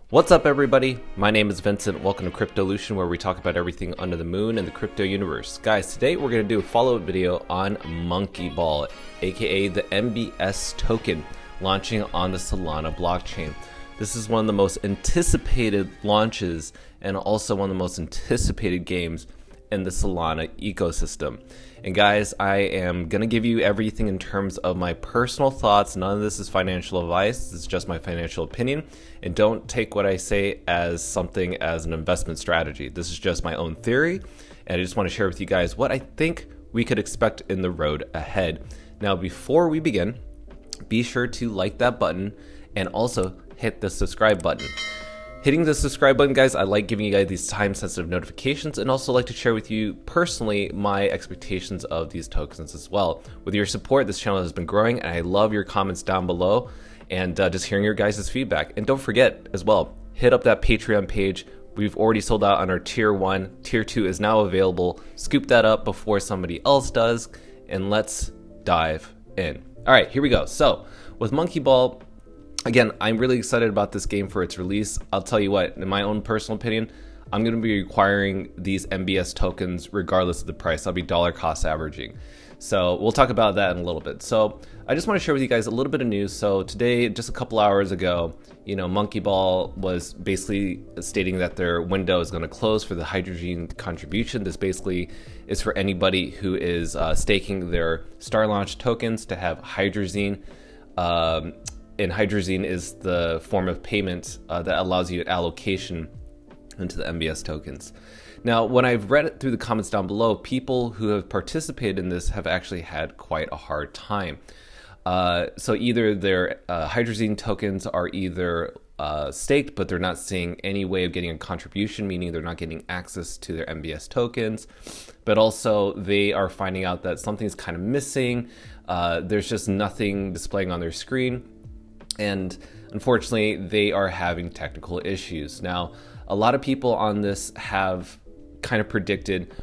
What's up, everybody? My name is Vincent. Welcome to Cryptolution, where we talk about everything under the moon in the crypto universe. Guys, today we're going to do a follow-up video on MonkeyBall, aka the MBS token, launching on the Solana blockchain. This is one of the most anticipated launches and also one of the most anticipated games in the Solana ecosystem. And guys, I am going to give you everything in terms of my personal thoughts. None of this is financial advice. This is just my financial opinion. And don't take what I say as something as an investment strategy. This is just my own theory. And I just want to share with you guys what I think we could expect in the road ahead. Now, before we begin, be sure to like that button and also hit the subscribe button. Hitting the subscribe button, guys, I like giving you guys these time-sensitive notifications and also like to share with you personally my expectations of these tokens as well. With your support, this channel has been growing, and I love your comments down below and just hearing your guys' feedback. And don't forget as well, hit up that Patreon page. We've already sold out on our Tier 1. Tier 2 is now available. Scoop that up before somebody else does, and let's dive in. All right, here we go. So with MonkeyBall, again, I'm really excited about this game for its release. I'll tell you what, in my own personal opinion, I'm going to be requiring these MBS tokens regardless of the price. I'll be dollar cost averaging. So we'll talk about that in a little bit. So I just want to share with you guys a little bit of news. So today, just a couple hours ago, MonkeyBall was basically stating that their window is going to close for the hydrogen contribution. This basically is for anybody who is staking their Star Launch tokens to have hydrogen. And hydrogen is the form of payment that allows you allocation into the MBS tokens. Now, when I've read it through the comments down below, people who have participated in this have actually had quite a hard time. So either their hydrogen tokens are either staked, but they're not seeing any way of getting a contribution, meaning they're not getting access to their MBS tokens. But also they are finding out that something's kind of missing. There's just nothing displaying on their screen. And unfortunately, they are having technical issues. Now, a lot of people on this have kind of predicted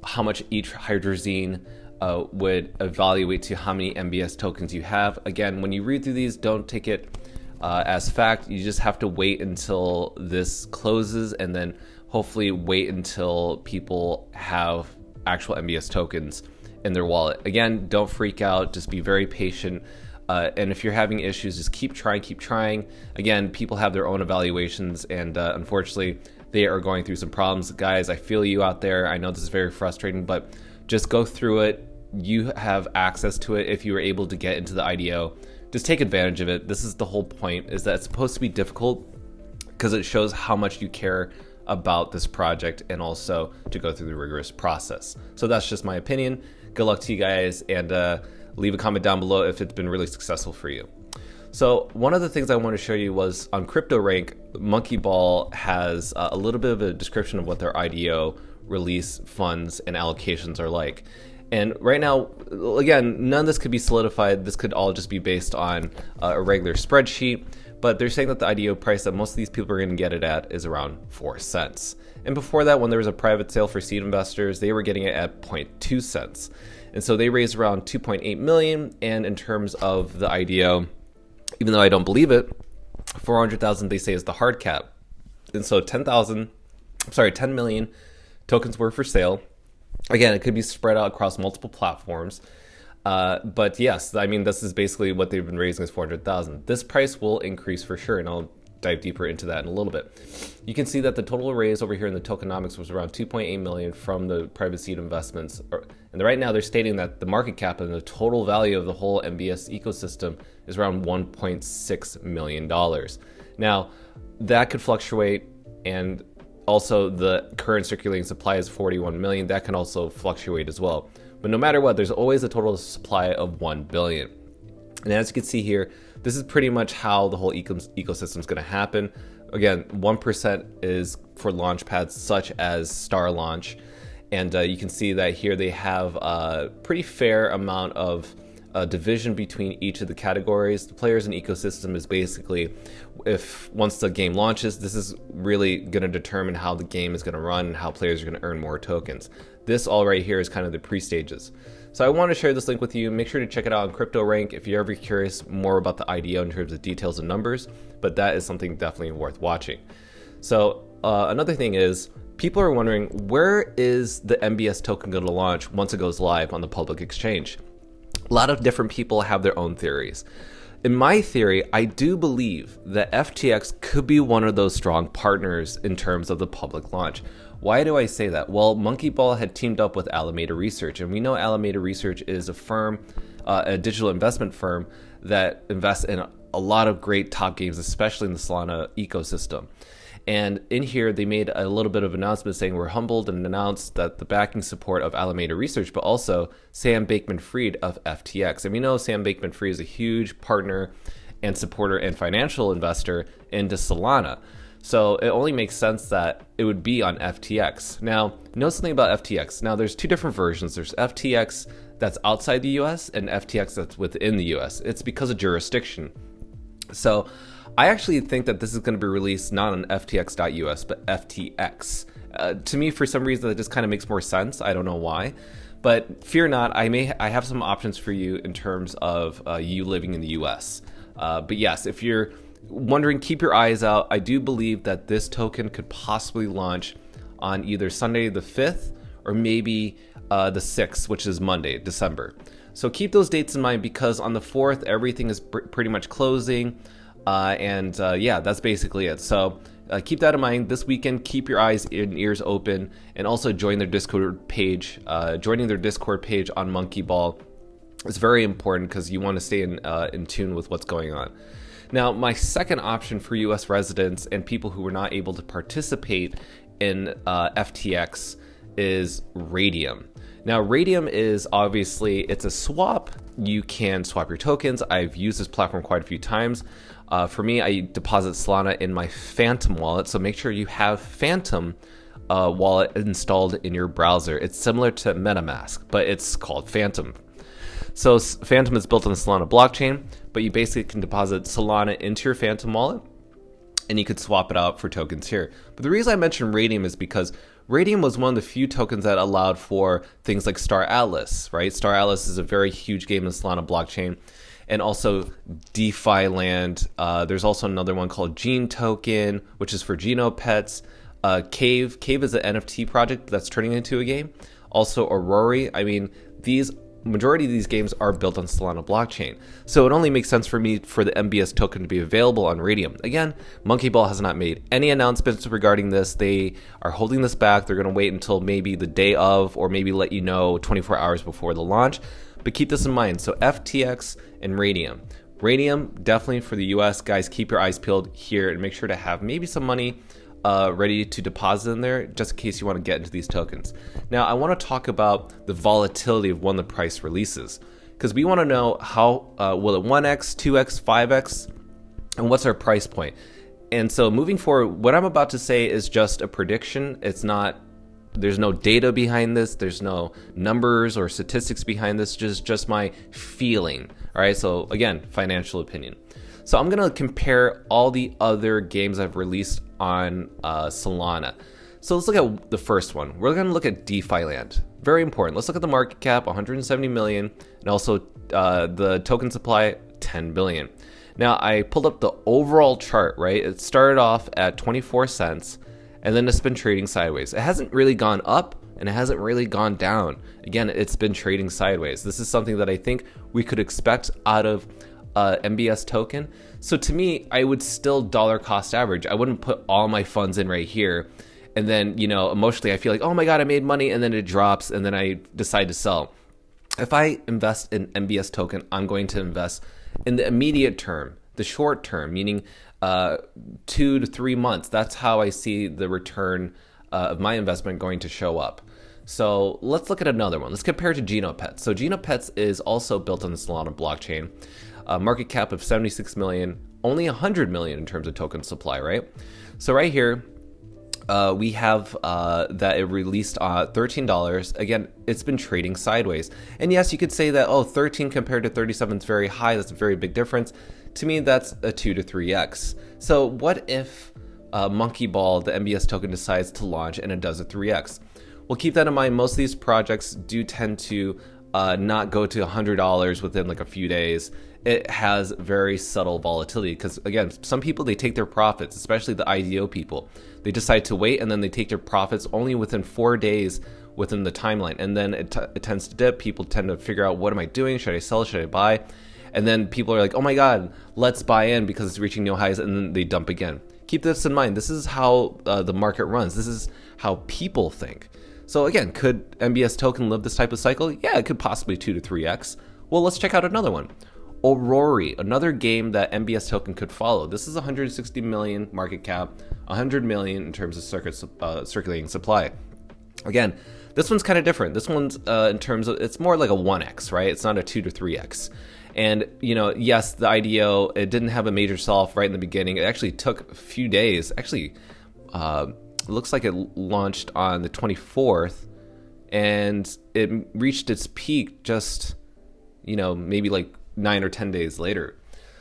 how much each hydrazine would evaluate to how many MBS tokens you have. Again, when you read through these, don't take it as fact. You just have to wait until this closes and then hopefully wait until people have actual MBS tokens in their wallet. Again, don't freak out. Just be very patient. And if you're having issues, just keep trying. Again, people have their own evaluations, and unfortunately, they are going through some problems. Guys, I feel you out there. I know this is very frustrating, but just go through it. You have access to it if you were able to get into the IDO. Just take advantage of it. This is the whole point, is that it's supposed to be difficult because it shows how much you care about this project and also to go through the rigorous process. So that's just my opinion. Good luck to you guys, and leave a comment down below if it's been really successful for you. So one of the things I want to show you was on CryptoRank, MonkeyBall has a little bit of a description of what their IDO release funds and allocations are like. And right now, again, none of this could be solidified. This could all just be based on a regular spreadsheet, but they're saying that the IDO price that most of these people are going to get it at is around 4 cents. And before that, when there was a private sale for seed investors, they were getting it at 0.2 cents. And so they raised around 2.8 million. And in terms of the IDO, even though I don't believe it, 400,000 they say is the hard cap. And so 10 million tokens were for sale. Again, it could be spread out across multiple platforms. But yes, I mean, this is basically what they've been raising is 400,000. This price will increase for sure, and I'll dive deeper into that in a little bit. You can see that the total raise over here in the tokenomics was around 2.8 million from the private seed investments. And right now they're stating that the market cap and the total value of the whole MBS ecosystem is around $1.6 million. Now, that could fluctuate, and also the current circulating supply is 41 million. That can also fluctuate as well. But no matter what, there's always a total supply of 1 billion. And as you can see here, this is pretty much how the whole ecosystem is going to happen. Again, 1% is for launch pads such as Star Launch. And you can see that here they have a pretty fair amount of division between each of the categories. The players and ecosystem is basically, if once the game launches, this is really going to determine how the game is going to run and how players are going to earn more tokens. This all right here is kind of the pre-stages. So I want to share this link with you. Make sure to check it out on CryptoRank if you're ever curious more about the IDO in terms of details and numbers, but that is something definitely worth watching. So another thing is, people are wondering, where is the MBS token going to launch once it goes live on the public exchange? A lot of different people have their own theories. In my theory, I do believe that FTX could be one of those strong partners in terms of the public launch. Why do I say that? Well, MonkeyBall had teamed up with Alameda Research, and we know Alameda Research is a firm, a digital investment firm that invests in a lot of great top games, especially in the Solana ecosystem. And in here, they made a little bit of announcement saying we're humbled and announced that the backing support of Alameda Research, but also Sam Bankman-Fried of FTX. And we know Sam Bankman-Fried is a huge partner and supporter and financial investor into Solana. So it only makes sense that it would be on FTX. Now, know something about FTX. Now, there's two different versions. There's FTX that's outside the US and FTX that's within the US. It's because of jurisdiction. So I actually think that this is going to be released not on FTX.us, but FTX. To me, for some reason, that just kind of makes more sense. I don't know why. But fear not, I have some options for you in terms of you living in the US. But yes, if you're wondering, keep your eyes out. I do believe that this token could possibly launch on either Sunday the 5th or maybe the 6th, which is Monday, December. So keep those dates in mind, because on the 4th, everything is pretty much closing. Yeah, that's basically it. So keep that in mind. This weekend, keep your eyes and ears open, and also join their Discord page. Joining their Discord page on MonkeyBall is very important because you want to stay in tune with what's going on. Now, my second option for US residents and people who were not able to participate in FTX is Radium. Now, Radium is obviously, it's a swap. You can swap your tokens. I've used this platform quite a few times. For me, I deposit Solana in my Phantom wallet, so make sure you have Phantom wallet installed in your browser. It's similar to MetaMask, but it's called Phantom. So Phantom is built on the Solana blockchain, but you basically can deposit Solana into your Phantom wallet, and you could swap it out for tokens here. But the reason I mentioned Radium is because Radium was one of the few tokens that allowed for things like Star Atlas, right? Star Atlas is a very huge game in the Solana blockchain, and also DeFi land. There's also another one called Gene Token, which is for Geno pets. Cave is an NFT project that's turning into a game. Also Aurora. I mean, majority of these games are built on Solana blockchain. So it only makes sense for me for the MBS token to be available on Radium. Again, MonkeyBall has not made any announcements regarding this. They are holding this back. They're going to wait until maybe the day of, or maybe let you know 24 hours before the launch. But keep this in mind. So FTX and Radium. Radium, definitely for the US. Guys, keep your eyes peeled here and make sure to have maybe some money ready to deposit in there just in case you want to get into these tokens. Now, I want to talk about the volatility of when the price releases, because we want to know how will it 1x, 2x, 5x, and what's our price point. And so moving forward, what I'm about to say is just a prediction. There's no data behind this. There's no numbers or statistics behind this. Just my feeling. All right. So again, financial opinion. So I'm going to compare all the other games I've released on Solana. So let's look at the first one. We're going to look at DeFi land. Very important. Let's look at the market cap, 170 million, and also the token supply, 10 billion. Now, I pulled up the overall chart, right? It started off at 24 cents, and then it's been trading sideways. It hasn't really gone up, and it hasn't really gone down. Again, it's been trading sideways. This is something that I think we could expect out of MBS token. So to me, I would still dollar cost average. I wouldn't put all my funds in right here, and then, emotionally I feel like, oh my God, I made money, and then it drops, and then I decide to sell. If I invest in MBS token, I'm going to invest in the immediate term, the short term, meaning 2 to 3 months. That's how I see the return of my investment going to show up. So let's look at another one. Let's compare it to Geno Pets. So Geno Pets is also built on the Solana blockchain. Market cap of 76 million, only 100 million in terms of token supply, right? So right here, we have that it released $13. Again, it's been trading sideways. And yes, you could say that, 13 compared to 37 is very high. That's a very big difference. To me, that's a 2 to 3x. So what if MonkeyBall, the MBS token, decides to launch and it does a 3x? Well, keep that in mind. Most of these projects do tend to not go to $100 within like a few days. It has very subtle volatility because, again, some people, they take their profits, especially the IDO people. They decide to wait, and then they take their profits only within 4 days within the timeline. And then it tends to dip. People tend to figure out, what am I doing? Should I sell? Should I buy? And then people are like, oh my God, let's buy in because it's reaching new highs, and then they dump again. Keep this in mind. This is how the market runs. This is how people think. So again, could MBS token live this type of cycle? Yeah, it could possibly 2 to 3x. Well, let's check out another one. Aurora, another game that MBS token could follow. This is 160 million market cap, 100 million in terms of circulating supply. Again, this one's kind of different. This one's in terms of, it's more like a 1x, right? It's not a 2 to 3x. And, yes, the IDO, it didn't have a major sell-off right in the beginning. It actually took a few days. Actually, it looks like it launched on the 24th, and it reached its peak just, maybe like 9 or 10 days later.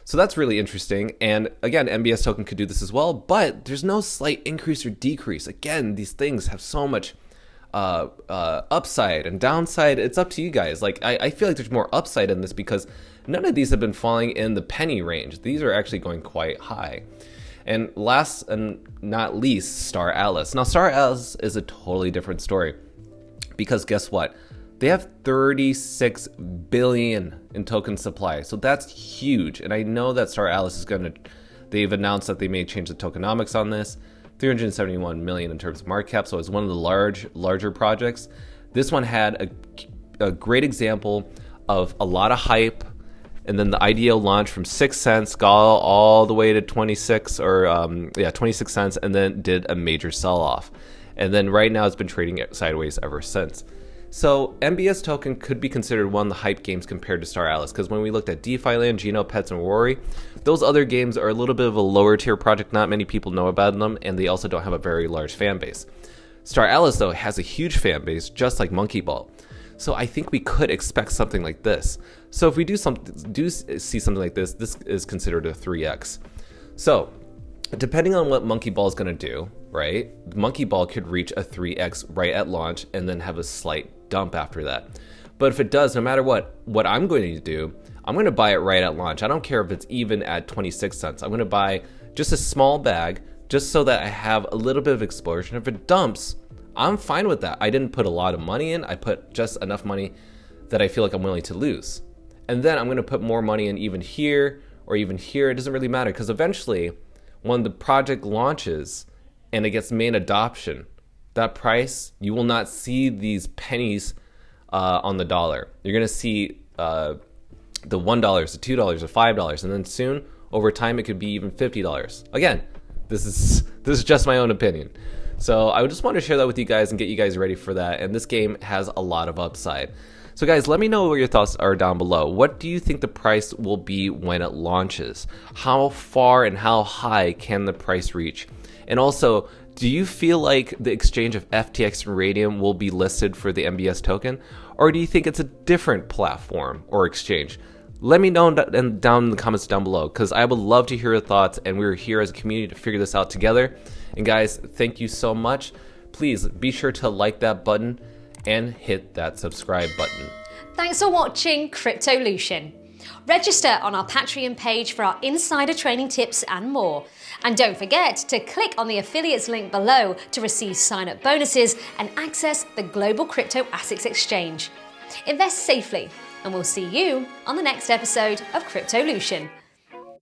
So that's really interesting. And again, MBS token could do this as well, but there's no slight increase or decrease. Again, these things have so much upside and downside. It's up to you guys. Like, I feel like there's more upside in this because none of these have been falling in the penny range. These are actually going quite high. And last and not least, Star Atlas. Now, Star Atlas is a totally different story because guess what? They have 36 billion in token supply. So that's huge. And I know that Star Atlas is they've announced that they may change the tokenomics on this. 371 million in terms of market cap. So it's one of the larger projects. This one had a great example of a lot of hype. And then the IDO launched from 6 cents, got all the way to 26 cents, and then did a major sell-off. And then right now it's been trading sideways ever since. So MBS token could be considered one of the hype games compared to Star Atlas, because when we looked at DeFi Land, Geno, Pets, and Rory, those other games are a little bit of a lower tier project. Not many people know about them, and they also don't have a very large fan base. Star Atlas, though, has a huge fan base, just like MonkeyBall. So I think we could expect something like this. So if we do see something like this, this is considered a 3x. So depending on what MonkeyBall is going to do, right? MonkeyBall could reach a 3x right at launch and then have a slight dump after that. But if it does, no matter what I'm going to do, I'm going to buy it right at launch. I don't care if it's even at 26 cents. I'm going to buy just a small bag just so that I have a little bit of exposure. If it dumps, I'm fine with that. I didn't put a lot of money in. I put just enough money that I feel like I'm willing to lose. And then I'm going to put more money in even here or even here. It doesn't really matter because eventually when the project launches and it gets main adoption, that price, you will not see these pennies on the dollar. You're going to see the $1, the $2, the $5, and then soon, over time, it could be even $50. Again, this is just my own opinion. So I just want to share that with you guys and get you guys ready for that. And this game has a lot of upside. So guys, let me know what your thoughts are down below. What do you think the price will be when it launches? How far and how high can the price reach? And also, do you feel like the exchange of FTX and Radium will be listed for the MBS token? Or do you think it's a different platform or exchange? Let me know down in the comments down below, because I would love to hear your thoughts, and we're here as a community to figure this out together. And guys, thank you so much. Please be sure to like that button and hit that subscribe button. Thanks for watching Cryptolution. Register on our Patreon page for our insider training tips and more. And don't forget to click on the affiliates link below to receive sign-up bonuses and access the Global Crypto Assets Exchange. Invest safely, and we'll see you on the next episode of Cryptolution.